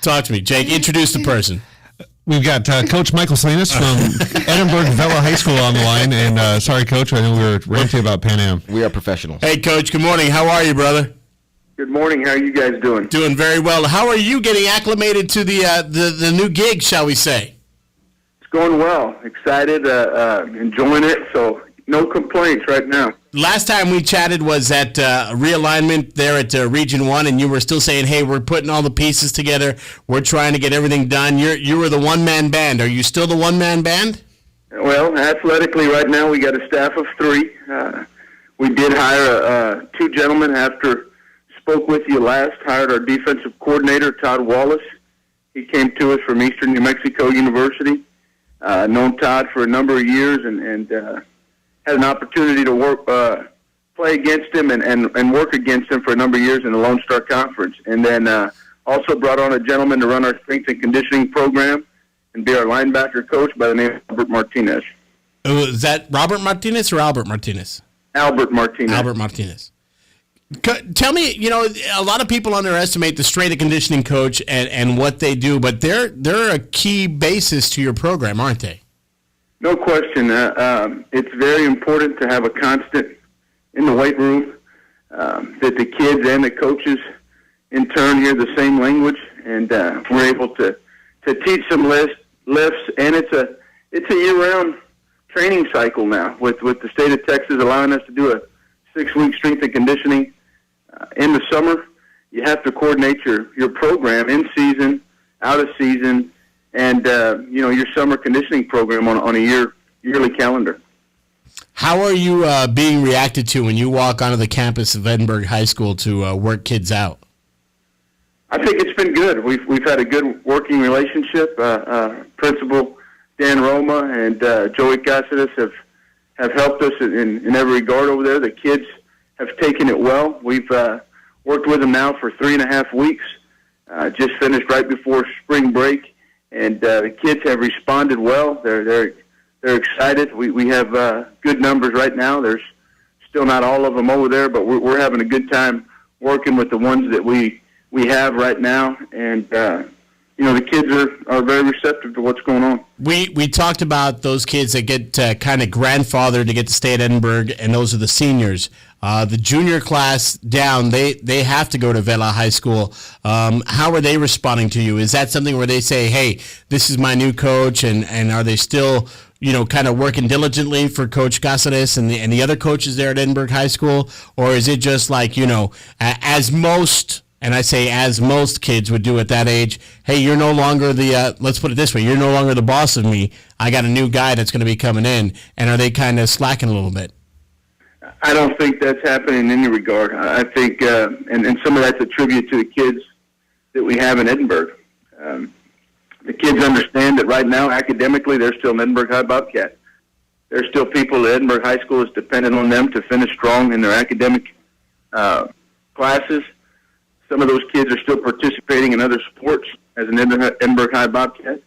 Talk to me. Jake, introduce the person. We've got Coach Michael Salinas from Edinburg Vela High School on the line. And sorry, Coach, I know we were ranting about Pan Am. We are professionals. Hey, Coach, good morning. How are you, brother? Good morning. How are you guys doing? Doing very well. How are you getting acclimated to the new gig, shall we say? It's going well. Excited, enjoying it, so no complaints right now. Last time we chatted was at realignment there at Region 1, and you were still saying, hey, we're putting all the pieces together. We're trying to get everything done. You were the one-man band. Are you still the one-man band? Well, athletically right now we got a staff of 3. We did hire 2 gentlemen after spoke with you last, hired our defensive coordinator, Todd Wallace. He came to us from Eastern New Mexico University. Known Todd for a number of years and had an opportunity to work, play against him and work against him for a number of years in the Lone Star Conference. And then also brought on a gentleman to run our strength and conditioning program and be our linebacker coach by the name of Albert Martinez. Is that Robert Martinez or Albert Martinez? Albert Martinez. Albert Martinez. Tell me, a lot of people underestimate the strength and conditioning coach and what they do, but they're a key basis to your program, aren't they? No question. It's very important to have a constant in the weight room, that the kids and the coaches in turn hear the same language, and we're able to teach some lifts, and it's a year-round training cycle now with the state of Texas allowing us to do a 6-week strength and conditioning. In the summer, you have to coordinate your program in season, out of season, and your summer conditioning program on a yearly calendar. How are you being reacted to when you walk onto the campus of Edinburg High School to work kids out? I think it's been good. We've had a good working relationship. Principal Dan Roma and Joey Cáceres have helped us in every regard over there. The kids have taken it well. We've worked with them now for 3.5 weeks. Just finished right before spring break, and the kids have responded well. They're excited. We have good numbers right now. There's still not all of them over there, but we're having a good time working with the ones that we have right now, and the kids are very receptive to what's going on. We talked about those kids that get kind of grandfathered to get to stay at Edinburg, and those are the seniors. The junior class down, they have to go to Vela High School. How are they responding to you? Is that something where they say, hey, this is my new coach, and are they still kind of working diligently for Coach Cáceres and the other coaches there at Edinburg High School? Or is it just like, as most... And I say, as most kids would do at that age, hey, you're no longer let's put it this way, you're no longer the boss of me. I got a new guy that's going to be coming in. And are they kind of slacking a little bit? I don't think that's happening in any regard. I think, and some of that's a tribute to the kids that we have in Edinburg. The kids understand that right now, academically, they're still an Edinburg High Bobcat. There's still people at Edinburg High School that's dependent on them to finish strong in their academic classes. Some of those kids are still participating in other sports as an Edinburg High Bobcat.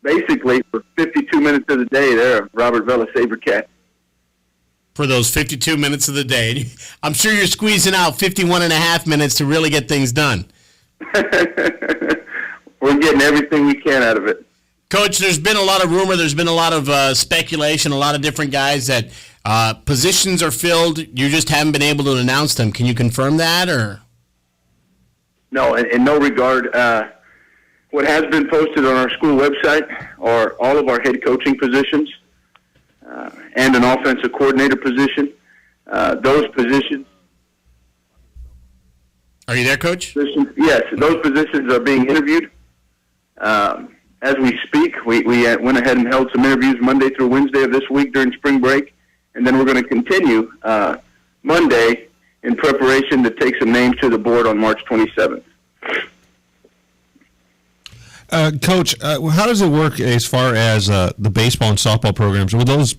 Basically, for 52 minutes of the day, they're a Robert Vela SaberCat. For those 52 minutes of the day. I'm sure you're squeezing out 51 and a half minutes to really get things done. We're getting everything we can out of it. Coach, there's been a lot of rumor, there's been a lot of speculation, a lot of different guys that positions are filled. You just haven't been able to announce them. Can you confirm that, or... No, in no regard. What has been posted on our school website are all of our head coaching positions and an offensive coordinator position. Those positions... Are you there, Coach? Yes, those positions are being interviewed. As we speak, we went ahead and held some interviews Monday through Wednesday of this week during spring break, and then we're going to continue Monday in preparation to take some names to the board on March 27th. Coach, how does it work as far as the baseball and softball programs? Are those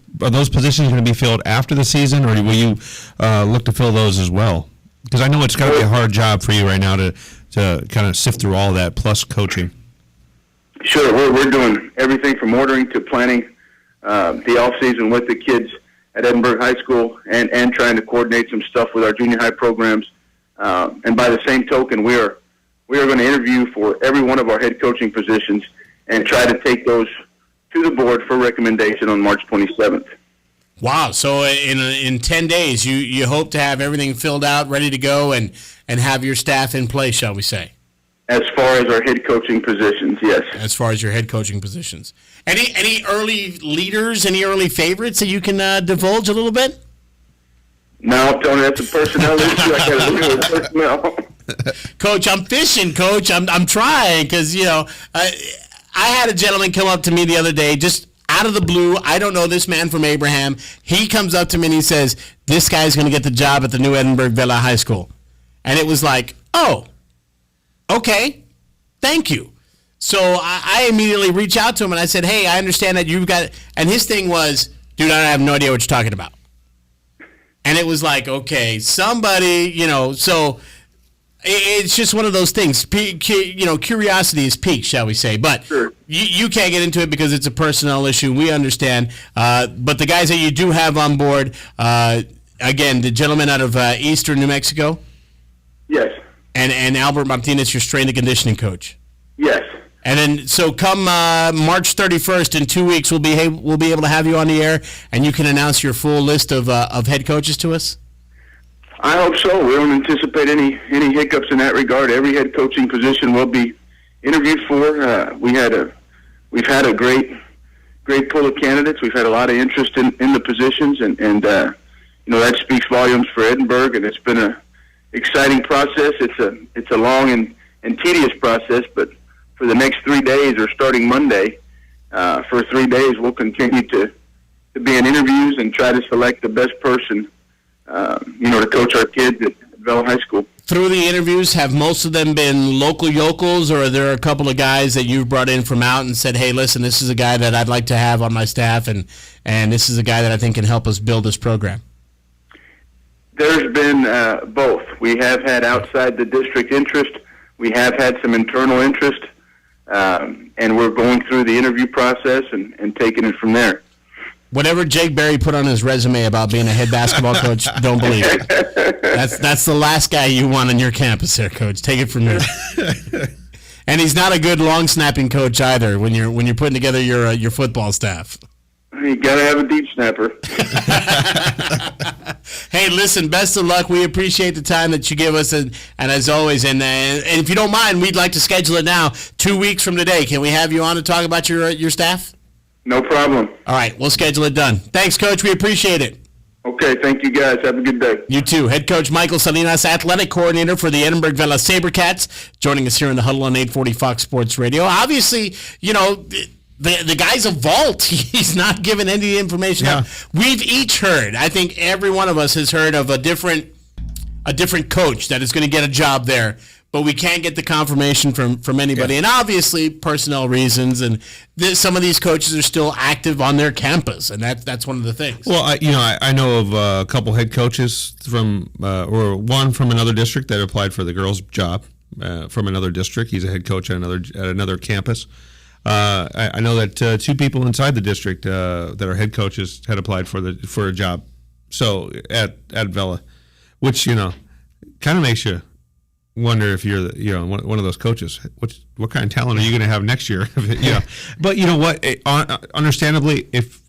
positions going to be filled after the season, or will you look to fill those as well? Because I know it's got to be a hard job for you right now to kind of sift through all that, plus coaching. Sure, we're doing everything from ordering to planning the off season with the kids at Edinburg High School and trying to coordinate some stuff with our junior high programs. And by the same token, we're we are going to interview for every one of our head coaching positions and try to take those to the board for recommendation on March 27th. Wow. So in 10 days, you hope to have everything filled out, ready to go, and have your staff in place, shall we say? As far as our head coaching positions, yes. As far as your head coaching positions. Any early leaders, any early favorites that you can divulge a little bit? No, Tony, that's a personnel issue. I got to deal with personnel. Coach, I'm fishing, Coach. I'm trying because, I had a gentleman come up to me the other day just out of the blue. I don't know this man from Abraham. He comes up to me and he says, this guy's going to get the job at the new Edinburg Vela High School. And it was like, oh, okay, thank you. So I immediately reached out to him and I said, hey, I understand that you've got, and his thing was, dude, I have no idea what you're talking about. And it was like, okay, somebody, so it's just one of those things. Curiosity is piqued, shall we say. But sure. you can't get into it because it's a personnel issue. We understand. But the guys that you do have on board, again, the gentleman out of Eastern New Mexico? Yes. And Albert Martinez, your strength and conditioning coach? Yes. And then, so come March 31st, in 2 weeks, we'll be able to have you on the air, and you can announce your full list of head coaches to us? I hope so. We don't anticipate any hiccups in that regard. Every head coaching position will be interviewed for. We've had a great pool of candidates. We've had a lot of interest in the positions, and that speaks volumes for Edinburg. And it's been a exciting process. It's a long and tedious process, but for the next 3 days, or starting Monday, for 3 days, we'll continue to be in interviews and try to select the best person, to coach our kids at Vela High School. Through the interviews, have most of them been local yokels, or are there a couple of guys that you've brought in from out and said, hey, listen, this is a guy that I'd like to have on my staff, and this is a guy that I think can help us build this program? There's been both. We have had outside the district interest. We have had some internal interest, and we're going through the interview process and taking it from there. Whatever Jake Berry put on his resume about being a head basketball coach, don't believe it. That's the last guy you want on your campus there, Coach. Take it from me. And he's not a good long snapping coach either when you're putting together your football staff. You got to have a deep snapper. Hey, listen, best of luck. We appreciate the time that you give us, and as always, and if you don't mind, we'd like to schedule it now, 2 weeks from today. Can we have you on to talk about your staff? No problem. All right, we'll schedule it done. Thanks, Coach. We appreciate it. Okay, thank you, guys. Have a good day. You too. Head coach Michael Salinas, athletic coordinator for the Edinburg Vela Sabercats, joining us here in the Huddle on 840 Fox Sports Radio. Obviously, the guy's a vault. He's not giving any information up. We've each heard, I think every one of us has heard of a different coach that is going to get a job there, but we can't get the confirmation from anybody. Yeah. And obviously personnel reasons, and some of these coaches are still active on their campus, and that's one of the things. Well, I know of a couple head coaches from or one from another district that applied for the girls' job from another district. He's a head coach at another campus. I know that two people inside the district that are head coaches had applied for a job. So at Vela, which kind of makes you wonder if you're one of those coaches. What kind of talent are you going to have next year? But you know what? Understandably, if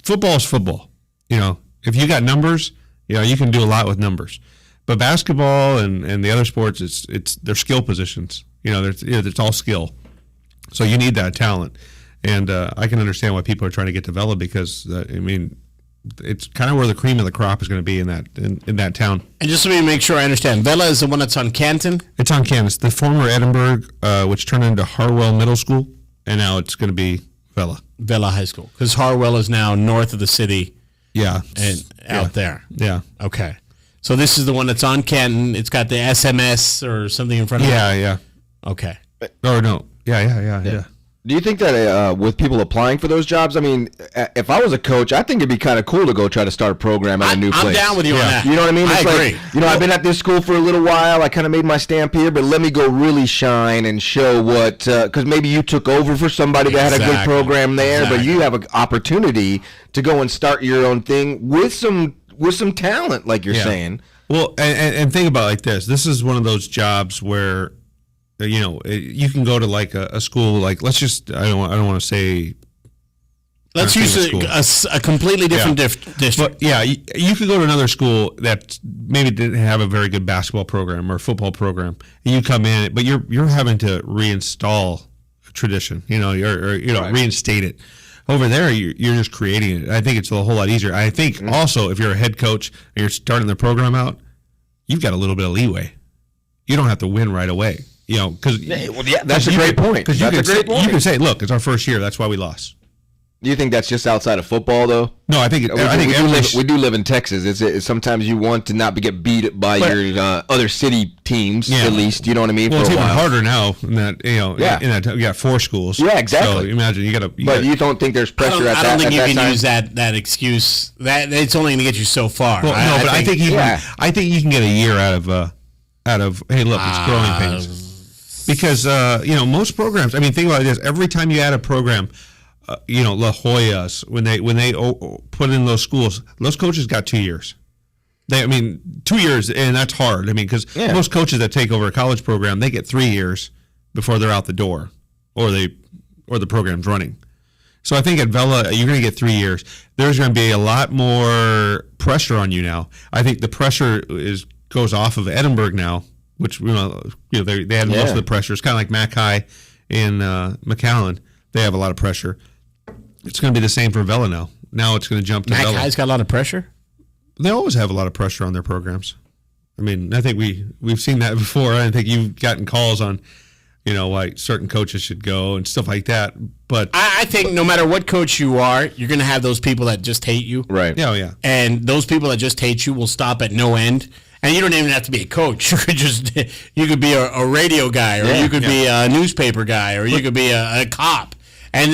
football is football. If you got numbers, you can do a lot with numbers. But basketball and the other sports, it's they're skill positions. It's all skill. So you need that talent, and I can understand why people are trying to get to Vela because it's kind of where the cream of the crop is going to be in that town. And just let me make sure I understand, Vela is the one that's on Canton? It's on Canton. It's the former Edinburg, which turned into Harwell Middle School, and now it's going to be Vela. Vela High School, because Harwell is now north of the city. Yeah, and out there. Yeah. Okay. So this is the one that's on Canton. It's got the SMS or something in front of it. Yeah. Okay. Or no. Yeah. Do you think that with people applying for those jobs, if I was a coach, I think it'd be kind of cool to go try to start a program at a new place. I'm down with you on that. You know what I mean? I agree. I've been at this school for a little while. I kind of made my stamp here, but let me go really shine and show what, because maybe you took over for somebody that had a good program there, but you have an opportunity to go and start your own thing with some talent, like you're saying. Well, and think about it like this. This is one of those jobs where you can go to like a school like I don't want to say. Let's use a completely different district. But yeah, you could go to another school that maybe didn't have a very good basketball program or football program, and you come in, but you're having to reinstall a tradition, Right. reinstate it. Over there, you're just creating it. I think it's a whole lot easier. I think also if you're a head coach and you're starting the program out, you've got a little bit of leeway. You don't have to win right away, because that's a great point. Because you can say, look, it's our first year. That's why we lost. Do you think that's just outside of football, though? No, I think we do live in Texas. It's sometimes you want to not get beat by your other city teams, at least. You know what I mean? Well, it's for a even while. harder now in that in that you got 4 schools. Yeah, exactly. So imagine you got to. But you don't think there's pressure at that time? I don't think you can use that excuse. That it's only going to get you so far. Well, I think you can get a year out of hey, look, it's growing pains. Because most programs. I mean, think about this. Every time you add a program. La Jolla's when they put in those schools, those coaches got 2 years. 2 years, and that's hard. I mean, because most coaches that take over a college program, they get 3 years before they're out the door, or the program's running. So I think at Vela, you're going to get 3 years. There's going to be a lot more pressure on you now. I think the pressure goes off of Edinburg now, which they had most of the pressure. It's kind of like Mackay in McAllen. They have a lot of pressure. It's going to be the same for Vela now. Now it's going to jump to Vela. Mackay's got a lot of pressure? They always have a lot of pressure on their programs. I mean, I think we've seen that before. I think you've gotten calls on, why certain coaches should go and stuff like that. But I think no matter what coach you are, you're going to have those people that just hate you. Right. Yeah, yeah. And those people that just hate you will stop at no end. And you don't even have to be a coach. You could be a radio guy, or you could be a newspaper guy, or you could be a cop.